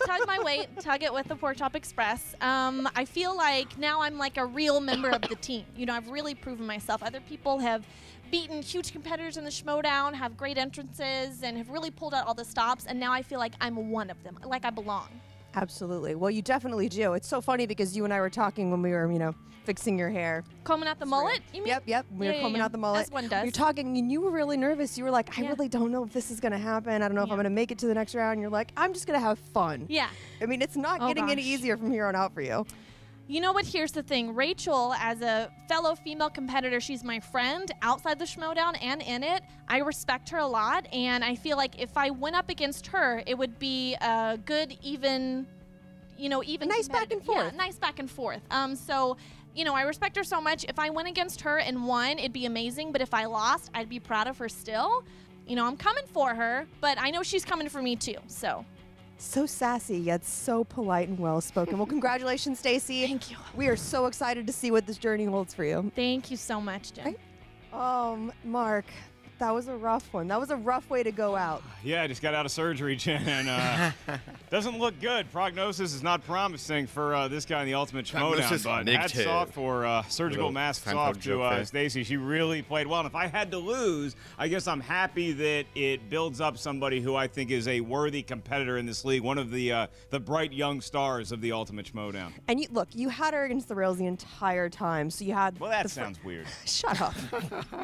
tug my weight, tug it with the Pork Chop Express. I feel like now I'm like a real member of the team. You know, I've really proven myself. Other people have beaten huge competitors in the Schmoedown, have great entrances, and have really pulled out all the stops, and now I feel like I'm one of them, like I belong. Absolutely. Well, you definitely do. It's so funny because you and I were talking when we were, fixing your hair. Combing out the mullet, you mean? Yep. We were combing out the mullet. As one does. You're talking, and you were really nervous. You were like, I really don't know if this is going to happen. I don't know if I'm going to make it to the next round. You're like, I'm just going to have fun. Yeah. I mean, it's not getting any easier from here on out for you. You know what? Here's the thing. Rachel, as a fellow female competitor, she's my friend outside the Schmoedown and in it. I respect her a lot, and I feel like if I went up against her, it would be a good, even nice back and forth. Yeah, nice back and forth. So, I respect her so much. If I went against her and won, it'd be amazing. But if I lost, I'd be proud of her still. I'm coming for her, but I know she's coming for me too. So sassy, yet so polite and well-spoken. Well, congratulations, Stacy. Thank you. We are so excited to see what this journey holds for you. Thank you so much, Jen. Right? Mark, that was a rough one. That was a rough way to go out. Yeah, I just got out of surgery, Jen, and doesn't look good. Prognosis is not promising for this guy in the Ultimate Schmoedown, but hats off for surgical masks off to Stacy. She really played well, and if I had to lose, I guess I'm happy that it builds up somebody who I think is a worthy competitor in this league, one of the bright young stars of the Ultimate Schmoedown. And you had her against the rails the entire time, so you had... Well, that sounds weird. Shut up.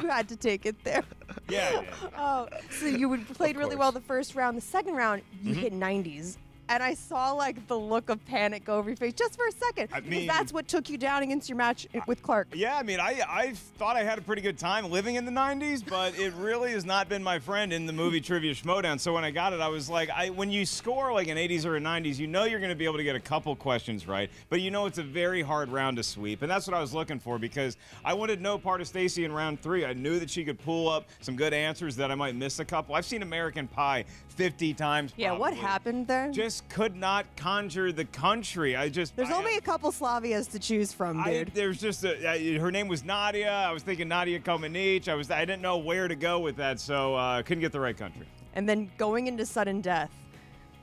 You had to take it there. Yeah. Oh, so you played really well the first round. The second round, you hit 90s. And I saw, the look of panic go over your face just for a second. Because that's what took you down against your match with Clark. Yeah, I mean, I thought I had a pretty good time living in the 90s, but it really has not been my friend in the Movie Trivia Schmoedown. So when I got it, I was like, when you score like an 80s or a 90s, you're going to be able to get a couple questions right. But it's a very hard round to sweep. And that's what I was looking for, because I wanted no part of Stacy in round 3. I knew that she could pull up some good answers, that I might miss a couple. I've seen American Pie 50 times. Yeah, what happened there? Just could not conjure the country. There's only a couple Slavias to choose from, dude. There's just her name was Nadia. I was thinking Nadia Comaneci. I didn't know where to go with that, so I couldn't get the right country. And then going into sudden death.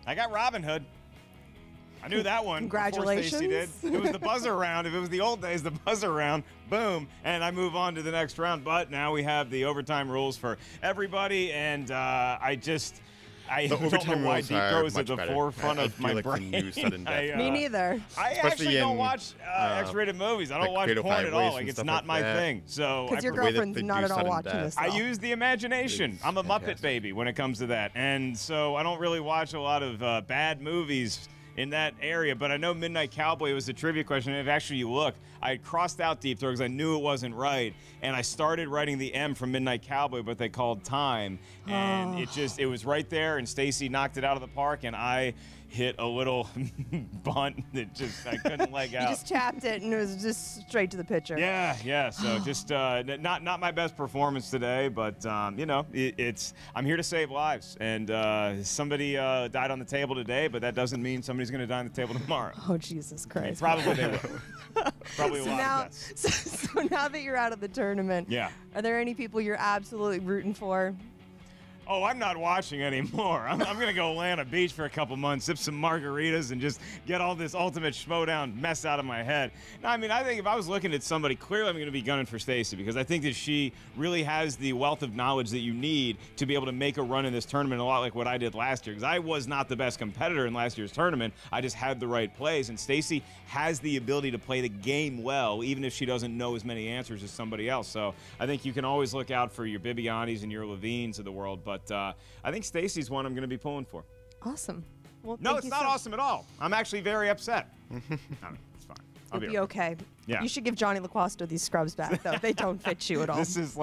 I got Robin Hood. I knew that one. Congratulations. Before Stacy did. It was the buzzer round. If it was the old days, the buzzer round, boom, and I move on to the next round. But now we have the overtime rules for everybody, and I don't know why Deep Throw is at the forefront of my brain. Me neither. I actually don't watch X-rated movies. I don't watch porn at all. It's not my thing. Because your girlfriend's not at all watching this. I use the imagination. I'm a Muppet baby when it comes to that. And so I don't really watch a lot of bad movies in that area, but I know Midnight Cowboy was a trivia question, and if actually you look, I had crossed out Deep Throat because I knew it wasn't right, and I started writing the M from Midnight Cowboy, but they called time, and it was right there, and Stacy knocked it out of the park, and I hit a little bunt that I couldn't leg out. You just tapped it, and it was just straight to the pitcher. Yeah, so just not my best performance today, but I'm here to save lives, and somebody died on the table today, but that doesn't mean somebody's going to die on the table tomorrow. Oh, Jesus Christ. Probably they will. Probably a lot of deaths. So now that you're out of the tournament, are there any people you're absolutely rooting for? Oh, I'm not watching anymore. I'm going to go lay on a beach for a couple months, sip some margaritas, and just get all this Ultimate Schmoedown mess out of my head. No, I mean, I think if I was looking at somebody, clearly I'm going to be gunning for Stacy, because I think that she really has the wealth of knowledge that you need to be able to make a run in this tournament, a lot like what I did last year, because I was not the best competitor in last year's tournament. I just had the right plays, and Stacy has the ability to play the game well, even if she doesn't know as many answers as somebody else. So I think you can always look out for your Bibianis and your Levines of the world, but I think Stacy's one I'm going to be pulling for. Awesome. Well, no, it's not awesome at all. I'm actually very upset. I mean, it's fine. You'll be okay. Yeah. You should give Johnny LaQuasto these scrubs back, though. They don't fit you at all. This is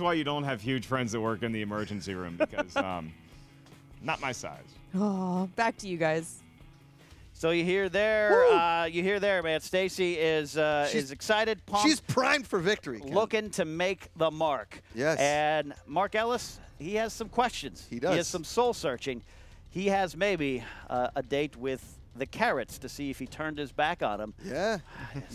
why you don't have huge friends that work in the emergency room, because not my size. Oh, back to you guys. So you hear there, man. Stacy is excited, pumped. She's primed for victory. Ken. Looking to make the mark. Yes. And Mark Ellis, he has some questions. He does. He has some soul searching. He has maybe a date with the Carrots to see if he turned his back on him. Yeah.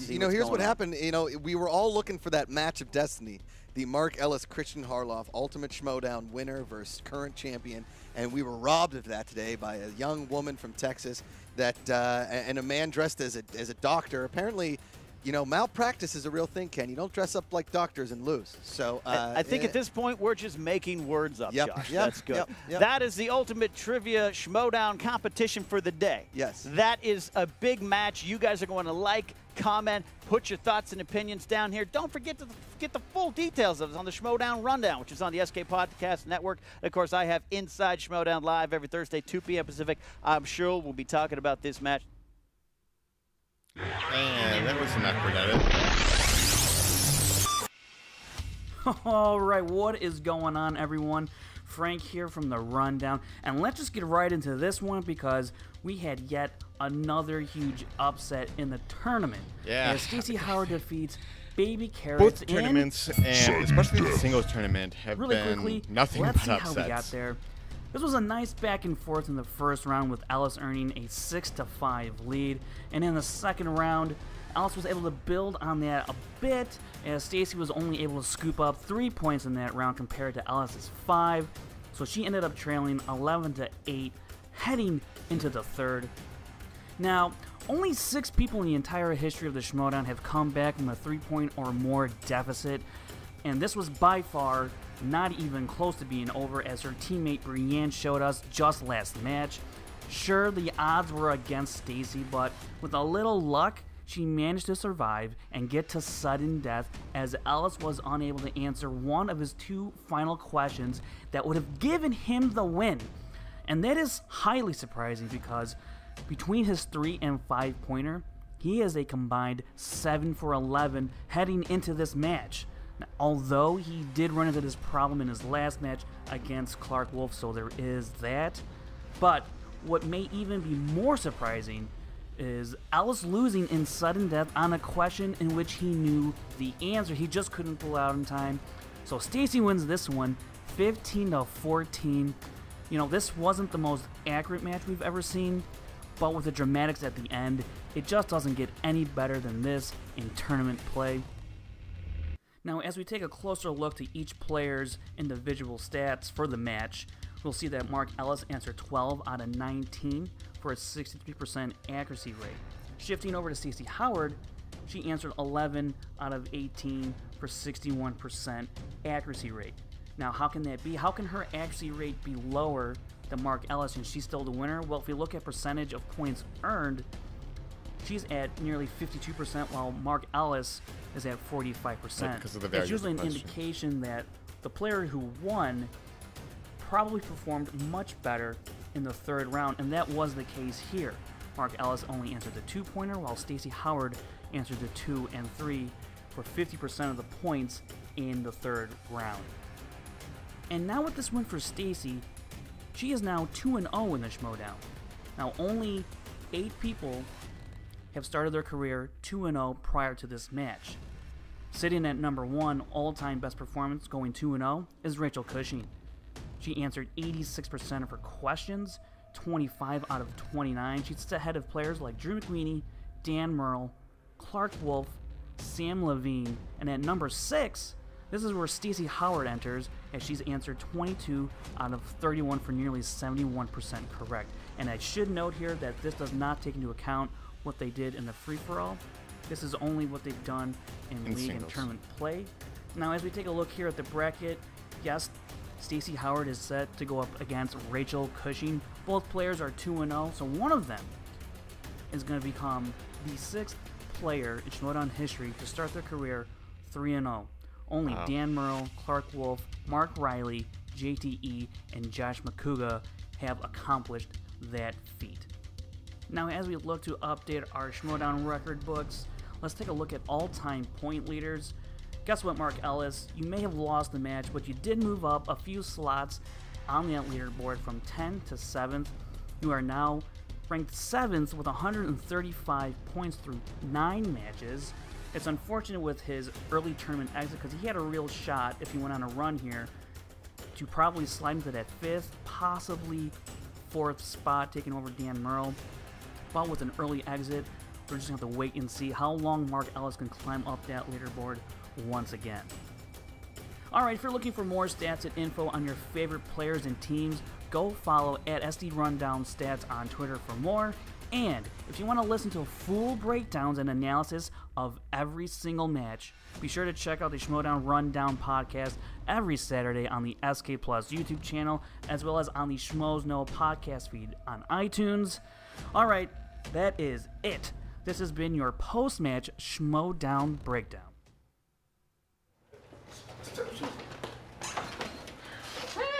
You know, here's what happened. You know, we were all looking for that match of destiny. The Mark Ellis, Christian Harloff, Ultimate Schmoedown winner versus current champion. And we were robbed of that today by a young woman from Texas and a man dressed as a doctor. Apparently, you know, malpractice is a real thing, Ken. You don't dress up like doctors and lose. So I think at this point we're just making words up, Josh. Yep, that's good. Yep. That is the Ultimate Trivia Schmoedown competition for the day. Yes. That is a big match. You guys are going to like, comment, put your thoughts and opinions down here. Don't forget to get the full details of it on the Schmoedown Rundown, which is on the SK Podcast Network. And of course, I have Inside Schmoedown live every Thursday, 2 p.m. Pacific. I'm sure we'll be talking about this match. And that was an awkward edit. All right, what is going on, everyone? Frank here from the Rundown, and let's just get right into this one because we had yet another huge upset in the tournament. Yeah. As Stacy Howard defeats Baby Carrots. Both tournaments, and especially the singles tournament, have really been quickly, nothing let's but see upsets. how we got there. This was a nice back and forth in the first round with Ellis earning a 6-5 lead, and in the second round, Ellis was able to build on that a bit as Stacy was only able to scoop up 3 points in that round compared to Ellis's 5, so she ended up trailing 11-8 heading into the third. Now, only 6 people in the entire history of the Schmoedown have come back from a 3-point or more deficit, and this was by far not even close to being over, as her teammate Brienne showed us just last match. Sure, the odds were against Stacy, but with a little luck, she managed to survive and get to sudden death as Ellis was unable to answer one of his 2 final questions that would have given him the win. And that is highly surprising because between his 3 and 5 pointer, he is a combined 7 for 11 heading into this match. Now, although he did run into this problem in his last match against Clark Wolf, so there is that. But what may even be more surprising is Ellis losing in sudden death on a question in which he knew the answer. He just couldn't pull out in time. So Stacy wins this one 15-14. You know, this wasn't the most accurate match we've ever seen, but with the dramatics at the end, it just doesn't get any better than this in tournament play. Now, as we take a closer look to each player's individual stats for the match, we'll see that Mark Ellis answered 12 out of 19 for a 63% accuracy rate. Shifting over to Stacy Howard, she answered 11 out of 18 for 61% accuracy rate. Now, how can that be? How can her accuracy rate be lower than Mark Ellis and she's still the winner? Well, if we look at percentage of points earned, she's at nearly 52%, while Mark Ellis is at 45%. Because of the value. It's usually an indication that the player who won probably performed much better in the third round, and that was the case here. Mark Ellis only answered the 2-pointer, while Stacy Howard answered the 2 and 3 for 50% of the points in the third round. And now with this win for Stacy, she is now 2-0 in the Schmoedown. Now, only 8 people have started their career 2-0 prior to this match. Sitting at number 1 all-time best performance going 2-0 is Rachel Cushing. She answered 86% of her questions, 25 out of 29. She sits ahead of players like Drew McWeeny, Dan Merle, Clark Wolf, Sam Levine, and at number 6, This is where Stacy Howard enters, as she's answered 22 out of 31 for nearly 71% correct. And I should note here that this does not take into account what they did in the free-for-all. This is only what they've done in league singles. and tournament play. Now, as we take a look here at the bracket, yes, Stacy Howard is set to go up against Rachel Cushing. Both players are 2-0, so one of them is going to become the 6th player in Schmoedown history to start their career 3-0. Only Dan Merle, Clark Wolf, Mark Riley, JTE, and Josh McCouga have accomplished that feat. Now, as we look to update our Schmoedown record books, let's take a look at all-time point leaders. Guess what, Mark Ellis? You may have lost the match, but you did move up a few slots on that leaderboard from 10 to 7th. You are now ranked 7th with 135 points through 9 matches. It's unfortunate with his early tournament exit because he had a real shot, if he went on a run here, to probably slide into that 5th, possibly 4th spot, taking over Dan Merle. But with an early exit, we're just going to have to wait and see how long Mark Ellis can climb up that leaderboard once again. Alright, if you're looking for more stats and info on your favorite players and teams, go follow at SD Rundown Stats on Twitter for more. And if you want to listen to full breakdowns and analysis of every single match, be sure to check out the Schmoedown Rundown podcast every Saturday on the SK Plus YouTube channel, as well as on the Schmoes Know podcast feed on iTunes. Alright, that is it. This has been your post-match Schmoedown breakdown.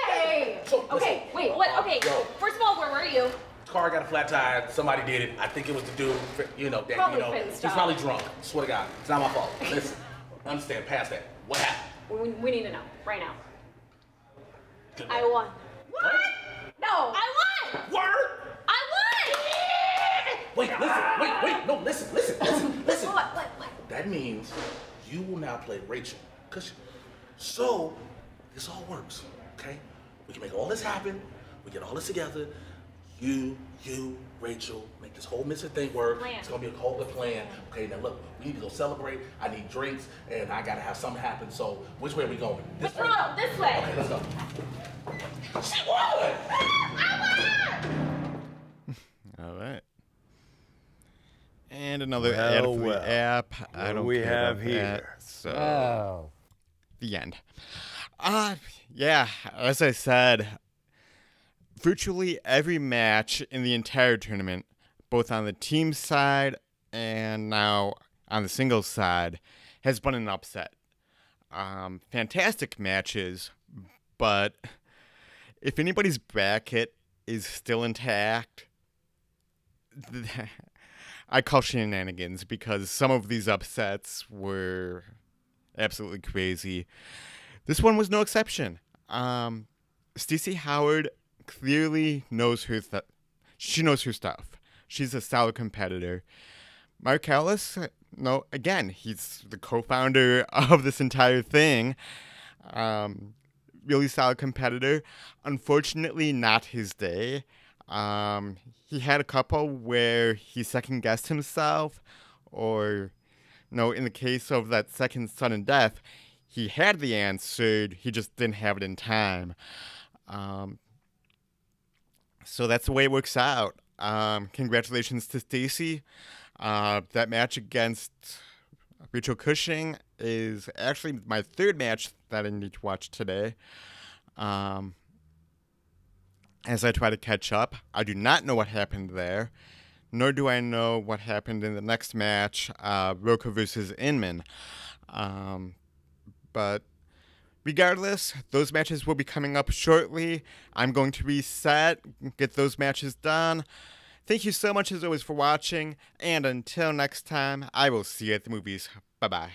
Hey! Okay, wait, what? Okay, first of all, where were you? Car got a flat tire. Somebody did it. I think it was the dude. You know, that, Probably you know, he's probably drunk. Swear to God, it's not my fault. Listen, understand. Past that. What happened? We need to know right now. I won. What? No, I won. Word. I won. Wait, listen. No, listen. What? That means you will now play Rachel Cushing. So this all works, okay? We can make all this happen. We get all this together. You, Rachel, make this whole missing thing work. Plan. It's gonna be a whole plan. Okay, now look, we need to go celebrate. I need drinks, and I gotta have something happen. So which way are we going? This way. This way. Okay, let's go. She won! I won! All right. And another ad-free app. I don't we care have about here? that, so the end. Yeah, as I said, virtually every match in the entire tournament, both on the team side and now on the singles side, has been an upset. Fantastic matches, but if anybody's bracket is still intact, I call shenanigans, because some of these upsets were absolutely crazy. This one was no exception. Stacy Howard clearly knows her she knows her stuff. She's a solid competitor. Mark Ellis, no, again, he's the co-founder of this entire thing. Really solid competitor. Unfortunately, not his day. He had a couple where he second-guessed himself, or, no, in the case of that second sudden death, he had the answer, he just didn't have it in time. So that's the way it works out. Congratulations to Stacy. That match against Rachel Cushing is actually my third match that I need to watch today. As I try to catch up, I do not know what happened there, nor do I know what happened in the next match, Roka versus Inman. But regardless, those matches will be coming up shortly. I'm going to reset, get those matches done. Thank you so much as always for watching, and until next time, I will see you at the movies. Bye-bye.